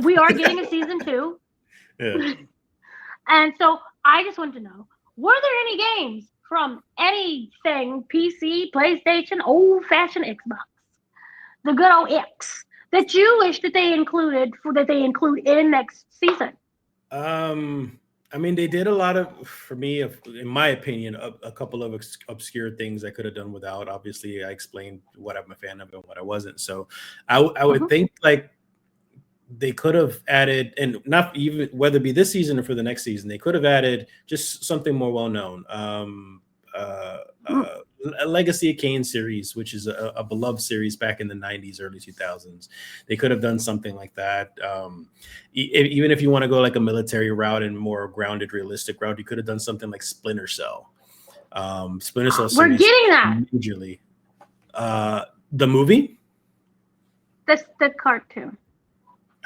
we are getting a season 2. Yeah. And so I just want to know, were there any games from anything, PC, PlayStation, old-fashioned Xbox, the good old X, that you wish that they include in next season? I mean, they did a lot of, for me, in my opinion, a couple of obscure things I could have done without. Obviously, I explained what I'm a fan of and what I wasn't. So I would think like they could have added, and not even whether it be this season or for the next season, they could have added just something more well-known. A Legacy of Kain series, which is a beloved series back in the 90s, early 2000s. They could have done something like that. Even if you want to go like a military route and more grounded, realistic route, you could have done something like Splinter Cell. Splinter Cell series. We're getting that. Majorly. The movie? That's the cartoon.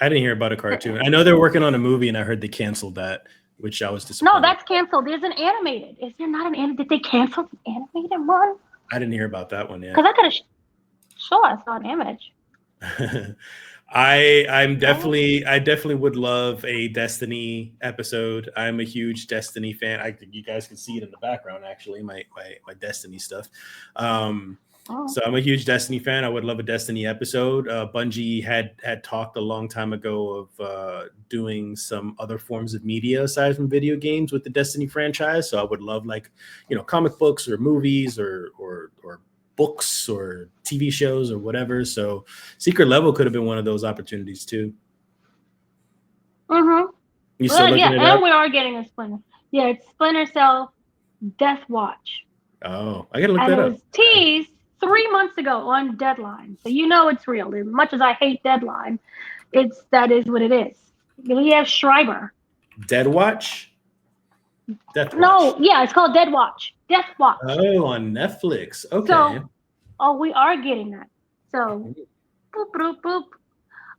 I didn't hear about a cartoon. I know they're working on a movie, and I heard they canceled that, which I was disappointed. No, that's canceled. There's an animated. Is there not an animated? Did they cancel the animated one? I didn't hear about that one yet. Because I could have sure I saw an image. I definitely would love a Destiny episode. I'm a huge Destiny fan. I think you guys can see it in the background, actually, my Destiny stuff. So I'm a huge Destiny fan. I would love a Destiny episode. Bungie had talked a long time ago of doing some other forms of media aside from video games with the Destiny franchise. So I would love comic books or movies or books or TV shows or whatever. So Secret Level could have been one of those opportunities too. Mm-hmm. You still looking it up? And we are getting a Splinter. Yeah, it's Splinter Cell Death Watch. Oh, I gotta look that up. It was teased 3 months ago on Deadline. So you know it's real. As much as I hate Deadline, that is what it is. We have Schreiber. Dead Watch? Death Watch. No, yeah, it's called Dead Watch. Death Watch. Oh, on Netflix. Okay. So, we are getting that. So, boop, boop, boop.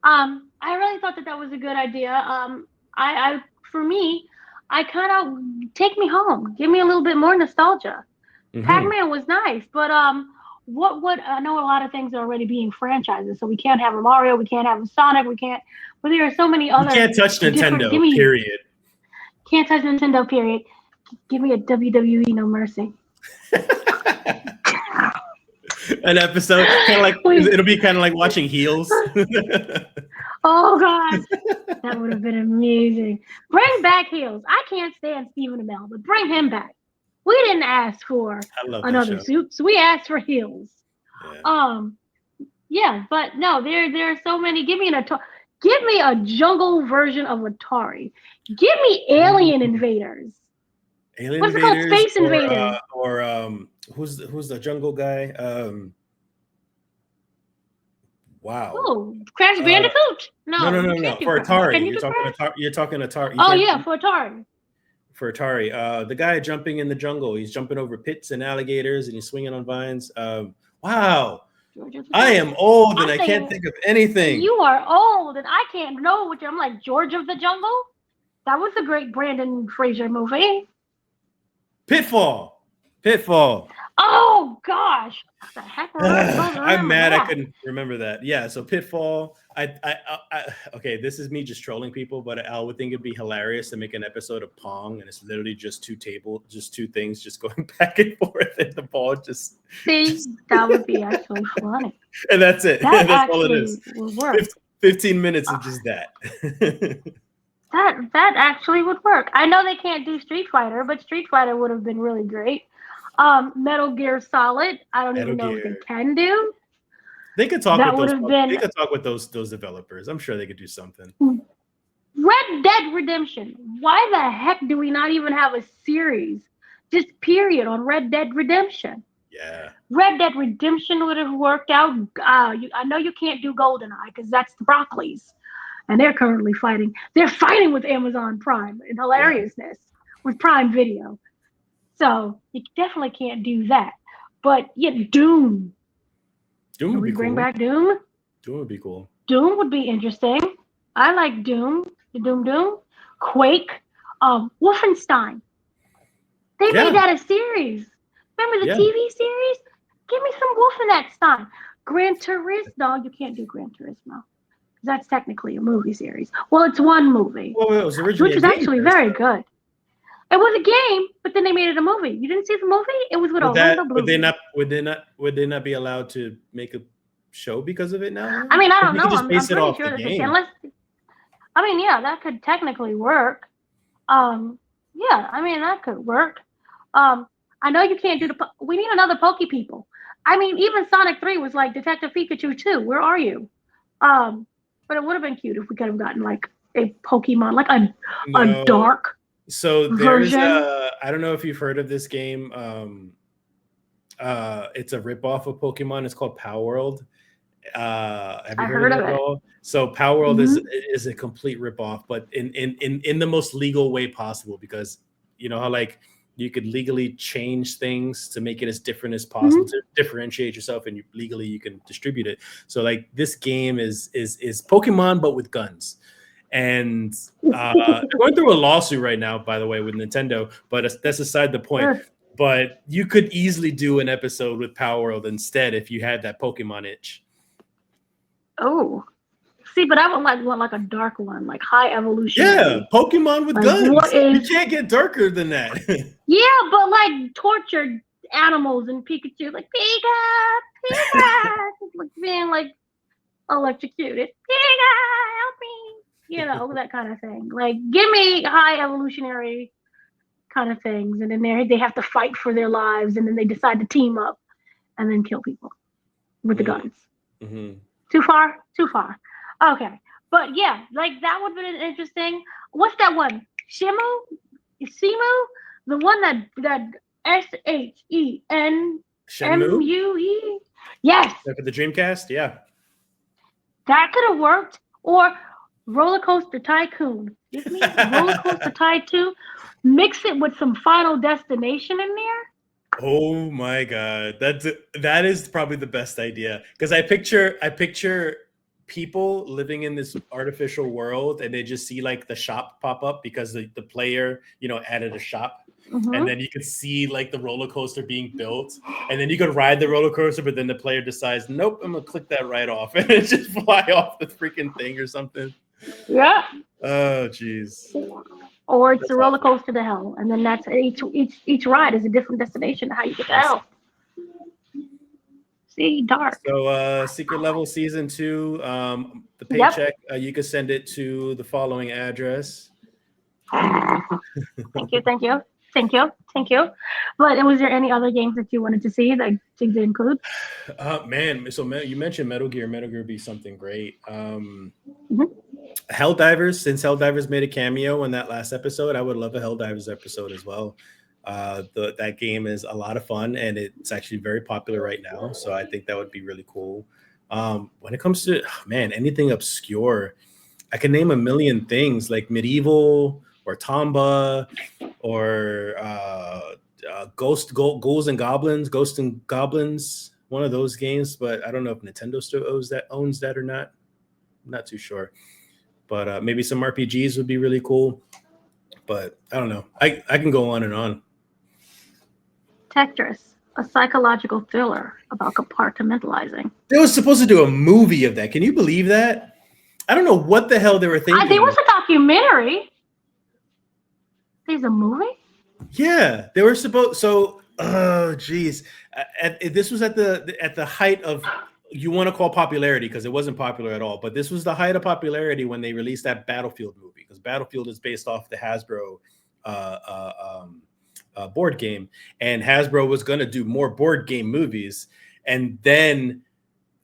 I really thought that was a good idea. For me, I kind of take me home. Give me a little bit more nostalgia. Mm-hmm. Pac-Man was nice, but I know a lot of things are already being franchises, so we can't have a Mario, we can't have a Sonic, but there are so many other. You can't touch Nintendo, period. Can't touch Nintendo, period. Give me a WWE No Mercy. An episode, kind of like it'll be kind of like watching Heels. Oh God, that would have been amazing. Bring back Heels. I can't stand Stephen Amell, but bring him back. We didn't ask for another suit, so we asked for Heels. Yeah. But no, there are so many. Give me a jungle version of Atari. Give me Alien Invaders. What's it called? Space Invaders. Or who's the jungle guy? Wow. Oh, Crash Bandicoot? No. For Atari, you're talking Atari. For Atari. For Atari, the guy jumping in the jungle. He's jumping over pits and alligators, and he's swinging on vines. Wow. I am old and I can't think of anything. You are old and I can't know what I'm like. George of the Jungle? That was a great Brandon Fraser movie. Pitfall. Oh gosh. What the heck? I'm mad I couldn't remember that. Yeah, so Pitfall. Okay, this is me just trolling people, but I would think it'd be hilarious to make an episode of Pong, and it's literally just two things just going back and forth, and the ball just. That would be actually funny. And that's it. That's all it is. Would work. 15 minutes of just that. That actually would work. I know they can't do Street Fighter, but Street Fighter would have been really great. Metal Gear Solid. I don't even know what they can do. They could talk They could talk with those developers. I'm sure they could do something. Red Dead Redemption. Why the heck do we not even have a series, just period, on Red Dead Redemption? Yeah. Red Dead Redemption would have worked out. I know you can't do GoldenEye because that's the Broccoli's, and they're currently fighting. They're fighting with Amazon Prime in hilariousness with Prime Video. So you definitely can't do that. But Doom. Doom would be cool. Bring back Doom? Doom would be cool. Doom would be interesting. I like Doom. The Doom. Quake. Wolfenstein. They made that a series. Remember the TV series? Give me some Wolfenstein. Gran Turismo. No, you can't do Gran Turismo. That's technically a movie series. Well, it's one movie, Well, it was originally which is a game actually first, very though. good. It was a game, but then they made it a movie. You didn't see the movie? It was with Orlando Bloom. Would they not be allowed to make a show because of it now? I mean, I don't You know. could just I'm base it pretty off sure the that they can. game. I mean, yeah, that could technically work. Yeah, I mean that could work. I know you can't do we need another Poke People. I mean, even Sonic 3 was like Detective Pikachu 2. Where are you? But it would have been cute if we could have gotten like a Pokemon, like a No. dark So there's version. I don't know if you've heard of this game. It's a ripoff of Pokemon. It's called Power World. Have you I heard of heard it of at it. all? So Power World Mm-hmm. is a complete ripoff, but in the most legal way possible, because you know how like you could legally change things to make it as different as possible to differentiate yourself, and legally you can distribute it. So like this game is Pokemon but with guns. And they're going through a lawsuit right now, by the way, with Nintendo, but that's aside the point. But you could easily do an episode with Power World instead if you had that Pokemon itch. Oh, see, but I would want like a dark one, like high evolutionary. Yeah, Pokemon with like, guns. What is? You can't get darker than that. Yeah, but like tortured animals and Pikachu, like Pika, like being like electrocuted. Pika, help me. You know, that kind of thing. Like, give me high evolutionary kind of things, and then they have to fight for their lives, and then they decide to team up and then kill people with the guns. Mm-hmm. Too far? Too far. Okay. But yeah, like that would have been interesting. What's that one? Simu? The one that SHENMUE? Shenmue? Yes. For the Dreamcast? Yeah. That could have worked. Or Roller Coaster Tycoon. Give me Roller Coaster Tycoon. Mix it with some Final Destination in there. Oh my god, that is probably the best idea, because I picture people living in this artificial world, and they just see like the shop pop up because the player added a shop, and then you could see like the roller coaster being built, and then you could ride the roller coaster, but then the player decides, nope, I'm gonna click that right off, and it just fly off the freaking thing or something. Yeah. Oh jeez. Or it's a roller coaster to hell, and then that's each ride is a different destination to how you get to hell. See, dark. So Secret Level Season 2, the paycheck, you can send it to the following address. Thank you. But was there any other games that you wanted to see that to include? Man, so you mentioned Metal Gear. Metal Gear would be something great. Helldivers, since Helldivers made a cameo in that last episode, I would love a Helldivers episode as well. That game is a lot of fun, and it's actually very popular right now. So I think that would be really cool. When it comes to anything obscure, I can name a million things like Medieval or Tomba or Ghouls and Goblins, Ghosts and Goblins, one of those games. But I don't know if Nintendo still owns that or not. I'm not too sure. But maybe some RPGs would be really cool. But I don't know. I can go on and on. Tetris, a psychological thriller about compartmentalizing. They were supposed to do a movie of that. Can you believe that? I don't know what the hell they were thinking. There was a documentary. There's a movie? Yeah, they were supposed. So, oh, geez. This was at the height of, you want to call popularity, because it wasn't popular at all. But this was the height of popularity when they released that Battlefield movie, because Battlefield is based off the Hasbro board game, and Hasbro was going to do more board game movies, and then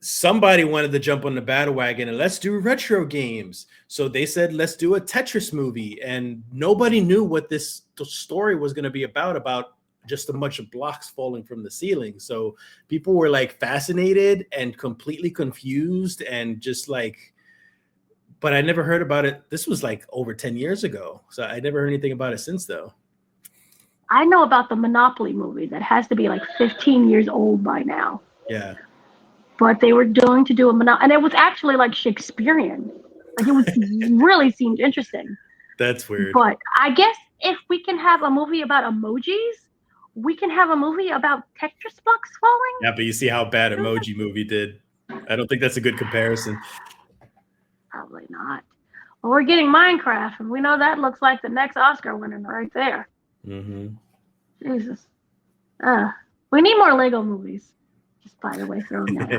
somebody wanted to jump on the battle wagon and let's do retro games. So they said, let's do a Tetris movie, and nobody knew what the story was going to be about just a bunch of blocks falling from the ceiling. So people were like fascinated and completely confused, and just like, but I never heard about it. This was like over 10 years ago. So I never heard anything about it since, though. I know about the Monopoly movie that has to be like 15 years old by now. Yeah. But they were going to do a Monopoly, and it was actually like Shakespearean. Like, it was really seemed interesting. That's weird. But I guess if we can have a movie about emojis, we can have a movie about Tetris blocks falling. Yeah, but you see how bad Emoji Movie did. I don't think that's a good comparison. Probably not. Well, we're getting Minecraft, and we know that looks like the next Oscar winner right there. Mm-hmm. Jesus. We need more Lego movies. Just by the way, throwing that out.